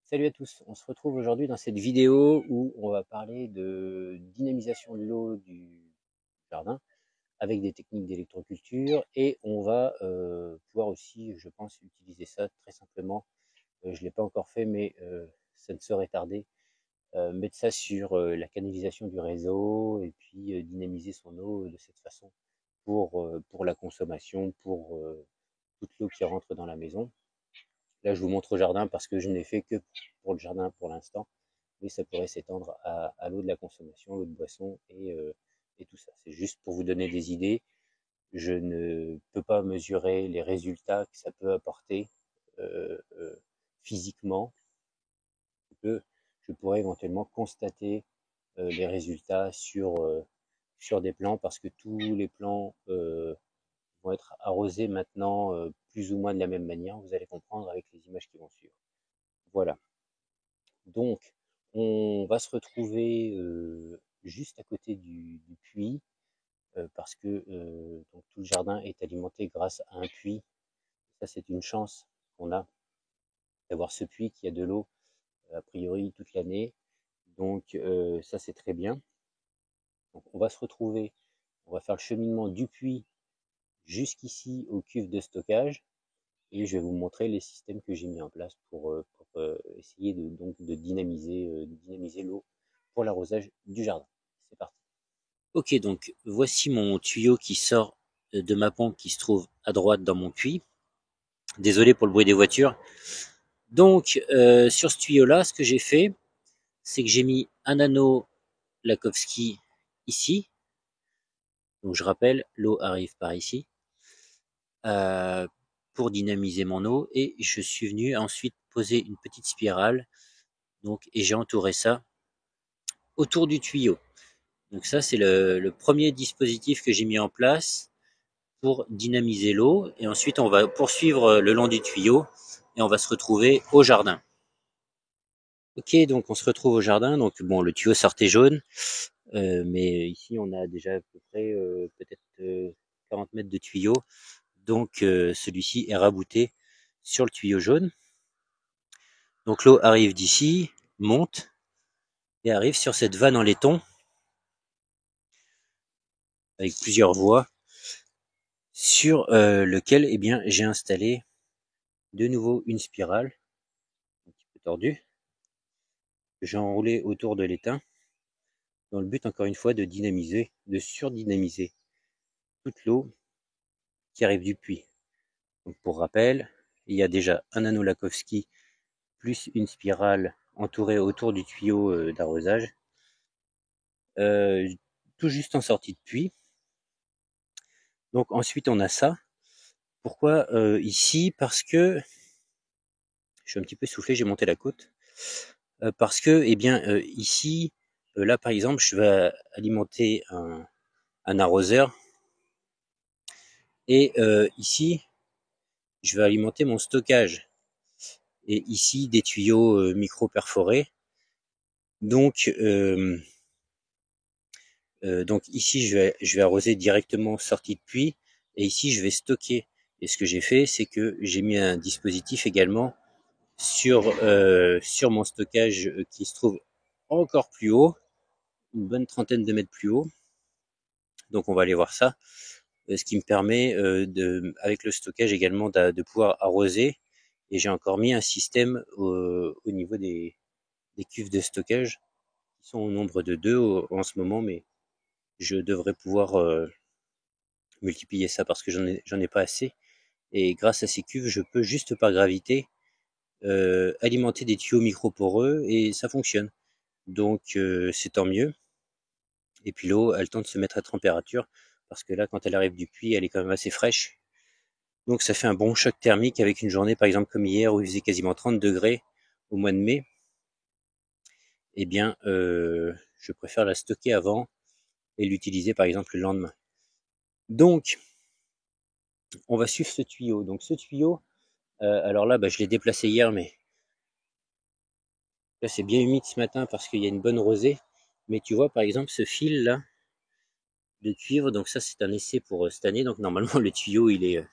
Salut à tous, on se retrouve aujourd'hui dans cette vidéo où on va parler de dynamisation de l'eau du jardin avec des techniques d'électroculture et on va pouvoir aussi, je pense, utiliser ça très simplement. Je ne l'ai pas encore fait, mais ça ne saurait tarder. Mettre ça sur la canalisation du réseau et puis dynamiser son eau de cette façon pour la consommation, pour toute l'eau qui rentre dans la maison. Là, je vous montre au jardin parce que je n'ai fait que pour le jardin pour l'instant, mais ça pourrait s'étendre à l'eau de la consommation, l'eau de boisson et tout ça. C'est juste pour vous donner des idées. Je ne peux pas mesurer les résultats que ça peut apporter physiquement. Je pourrais éventuellement constater les résultats sur des plants parce que tous les plants vont être arrosés maintenant plus ou moins de la même manière. Vous allez comprendre avec les images qui vont suivre. Voilà. Donc, on va se retrouver juste à côté du puits parce que donc, tout le jardin est alimenté grâce à un puits. Ça, c'est une chance qu'on a d'avoir ce puits qui a de l'eau a priori toute l'année. Donc, ça, c'est très bien. Donc, on va se retrouver, on va faire le cheminement du puits jusqu'ici aux cuves de stockage et je vais vous montrer les systèmes que j'ai mis en place pour essayer de dynamiser l'eau pour l'arrosage du jardin. C'est parti. Ok, donc voici mon tuyau qui sort de ma pompe qui se trouve à droite dans mon puits. Désolé pour le bruit des voitures. Donc sur ce tuyau-là, ce que j'ai fait, c'est que j'ai mis un anneau Lakowski ici. Donc je rappelle, l'eau arrive par ici euh, pour dynamiser mon eau et je suis venu ensuite poser une petite spirale. Donc et j'ai entouré ça autour du tuyau. Donc ça c'est le premier dispositif que j'ai mis en place pour dynamiser l'eau et ensuite on va poursuivre le long du tuyau et on va se retrouver au jardin. Ok, donc on se retrouve au jardin. Donc bon, le tuyau sortait jaune, mais ici on a déjà à peu près peut-être 40 mètres de tuyau. Donc celui-ci est rabouté sur le tuyau jaune. Donc l'eau arrive d'ici, monte et arrive sur cette vanne en laiton avec plusieurs voies sur lequel eh bien j'ai installé de nouveau une spirale un petit peu tordue que j'ai enroulée autour de l'étain dans le but encore une fois de dynamiser, de surdynamiser toute l'eau qui arrive du puits. Donc pour rappel, il y a déjà un anneau Lakowski plus une spirale entourée autour du tuyau d'arrosage, tout juste en sortie de puits. Donc ensuite on a ça. Pourquoi ici? Parce que je suis un petit peu soufflé, j'ai monté la côte. Parce que eh bien ici, là par exemple, je vais alimenter un arroseur et ici je vais alimenter mon stockage. Et ici des tuyaux micro perforés. Donc ici je vais arroser directement sortie de puits et ici je vais stocker. Et ce que j'ai fait, c'est que j'ai mis un dispositif également sur mon stockage qui se trouve encore plus haut, une bonne trentaine de mètres plus haut. Donc on va aller voir ça, ce qui me permet avec le stockage également de pouvoir arroser. Et j'ai encore mis un système au niveau des cuves de stockage qui sont au nombre de 2 en ce moment, mais je devrais pouvoir multiplier ça parce que j'en ai pas assez. Et grâce à ces cuves, je peux juste par gravité alimenter des tuyaux microporeux et ça fonctionne. Donc c'est tant mieux. Et puis l'eau, elle tente de se mettre à température parce que là, quand elle arrive du puits, elle est quand même assez fraîche. Donc ça fait un bon choc thermique avec une journée, par exemple comme hier où il faisait quasiment 30 degrés au mois de mai. Eh bien, je préfère la stocker avant et l'utiliser par exemple le lendemain. Donc, on va suivre ce tuyau. Donc ce tuyau, alors là, je l'ai déplacé hier, mais là c'est bien humide ce matin parce qu'il y a une bonne rosée. Mais tu vois par exemple ce fil là de cuivre, donc ça c'est un essai pour cette année. Donc normalement le tuyau il est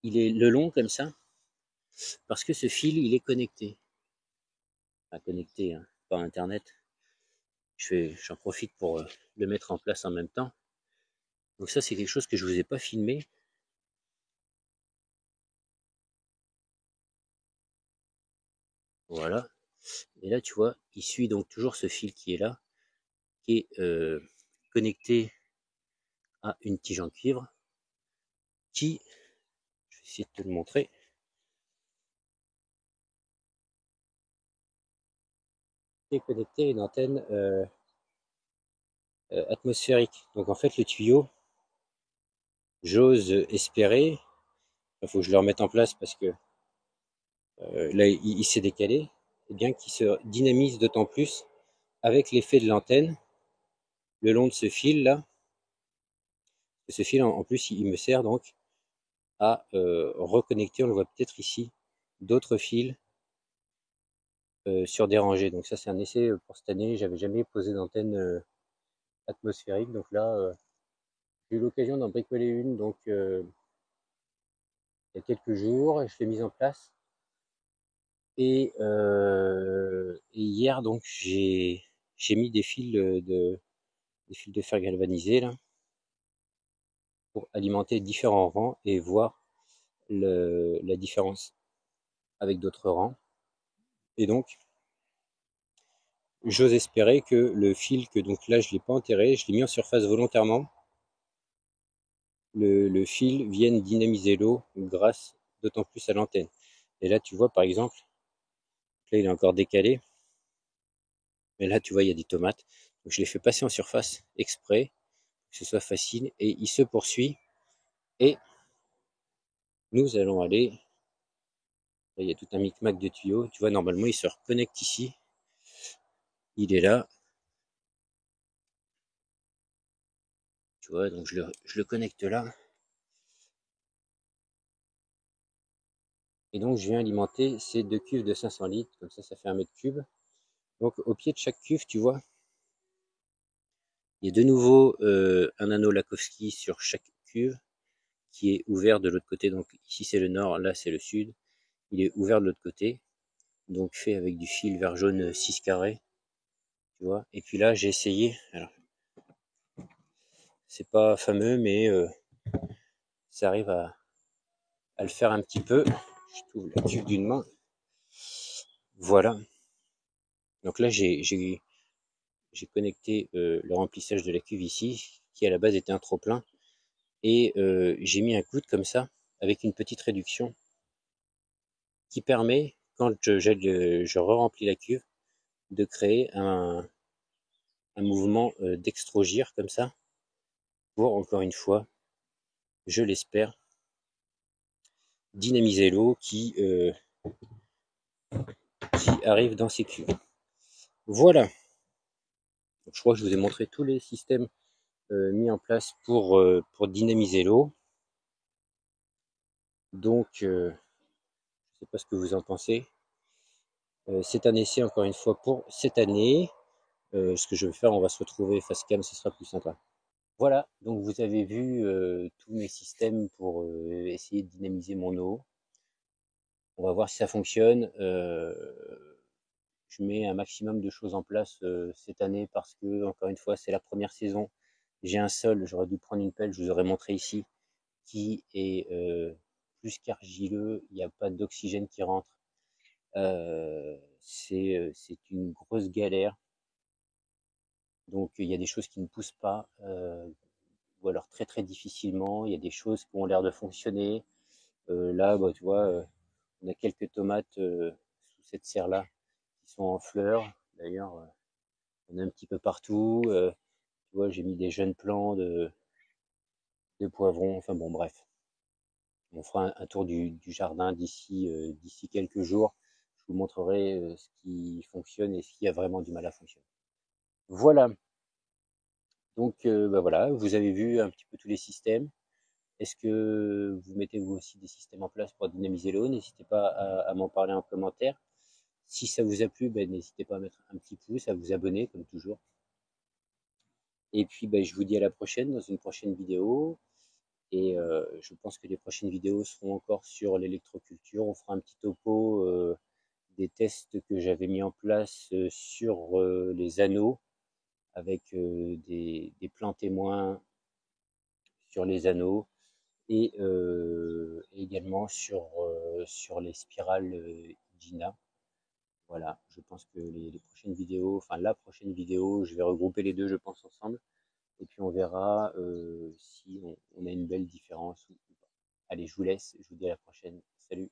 le long comme ça. Parce que ce fil, il est connecté. Enfin, connecté, hein, par Internet. J'en profite pour le mettre en place en même temps. Donc ça, c'est quelque chose que je vous ai pas filmé. Voilà. Et là, tu vois, il suit donc toujours ce fil qui est là, qui est connecté à une tige en cuivre, qui, je vais essayer de te le montrer, est connecté à une antenne atmosphérique. Donc en fait, le tuyau, j'ose espérer, il faut que je le remette en place parce que là, il s'est décalé, et bien qu'il se dynamise d'autant plus avec l'effet de l'antenne le long de ce fil là. Ce fil en plus, il me sert donc à reconnecter, on le voit peut-être ici, d'autres fils sur des rangées. Donc ça, c'est un essai pour cette année. J'avais jamais posé d'antenne atmosphérique, donc là, j'ai eu l'occasion d'en bricoler une donc il y a quelques jours et je l'ai mise en place. Et hier, donc, j'ai mis des fils de fer galvanisés là pour alimenter différents rangs et voir la différence avec d'autres rangs. Et donc, j'ose espérer que le fil que donc là je l'ai pas enterré, je l'ai mis en surface volontairement, le fil vienne dynamiser l'eau grâce d'autant plus à l'antenne. Et là tu vois par exemple, là il est encore décalé, mais là tu vois il y a des tomates. Donc je l'ai fait passer en surface exprès, que ce soit facile, et il se poursuit. Et nous allons aller, là, il y a tout un micmac de tuyaux, tu vois normalement il se reconnecte ici, il est là, tu vois, donc je le connecte là. Et donc je viens alimenter ces deux cuves de 500 litres, comme ça fait 1 m3. Donc au pied de chaque cuve, tu vois, il y a de nouveau un anneau Lakowski sur chaque cuve qui est ouvert de l'autre côté. Donc ici c'est le nord, là c'est le sud. Il est ouvert de l'autre côté, donc fait avec du fil vert jaune 6 carrés, tu vois. Et puis là j'ai essayé, alors c'est pas fameux, mais ça arrive à le faire un petit peu. Je trouve la cuve d'une main. Voilà. Donc là j'ai connecté le remplissage de la cuve ici, qui à la base était un trop plein. Et j'ai mis un coude comme ça, avec une petite réduction, qui permet, quand je re-remplis la cuve, de créer un mouvement d'extrogir comme ça, pour encore une fois, je l'espère, dynamiser l'eau qui arrive dans ces cuves. Voilà. Donc, je crois que je vous ai montré tous les systèmes mis en place pour dynamiser l'eau. Donc, je ne sais pas ce que vous en pensez. C'est un essai, encore une fois, pour cette année. Ce que je vais faire, on va se retrouver face cam, ce sera plus sympa. Voilà, donc vous avez vu tous mes systèmes pour essayer de dynamiser mon eau. On va voir si ça fonctionne. Je mets un maximum de choses en place cette année parce que, encore une fois, c'est la première saison. J'ai un sol, j'aurais dû prendre une pelle, je vous aurais montré ici, qui est plus qu'argileux, il n'y a pas d'oxygène qui rentre. C'est une grosse galère. Donc il y a des choses qui ne poussent pas, ou alors très très difficilement. Il y a des choses qui ont l'air de fonctionner. Là, bah, tu vois, on a quelques tomates sous cette serre-là qui sont en fleurs. D'ailleurs, on a un petit peu partout. Tu vois, j'ai mis des jeunes plants de poivrons. Enfin bon, bref. On fera un tour du jardin d'ici quelques jours. Je vous montrerai ce qui fonctionne et ce qui a vraiment du mal à fonctionner. Voilà. Donc, bah voilà, vous avez vu un petit peu tous les systèmes. Est-ce que vous mettez vous aussi des systèmes en place pour dynamiser l'eau? N'hésitez pas à m'en parler en commentaire. Si ça vous a plu, ben, n'hésitez pas à mettre un petit pouce, à vous abonner comme toujours. Et puis ben, je vous dis à la prochaine dans une prochaine vidéo. Et je pense que les prochaines vidéos seront encore sur l'électroculture. On fera un petit topo des tests que j'avais mis en place sur les anneaux, avec des plans témoins sur les anneaux, et également sur les spirales Gina. Voilà, je pense que les prochaines vidéos, enfin la prochaine vidéo, je vais regrouper les deux, je pense, ensemble. Et puis on verra si on a une belle différence ou pas. Allez, je vous laisse, je vous dis à la prochaine. Salut!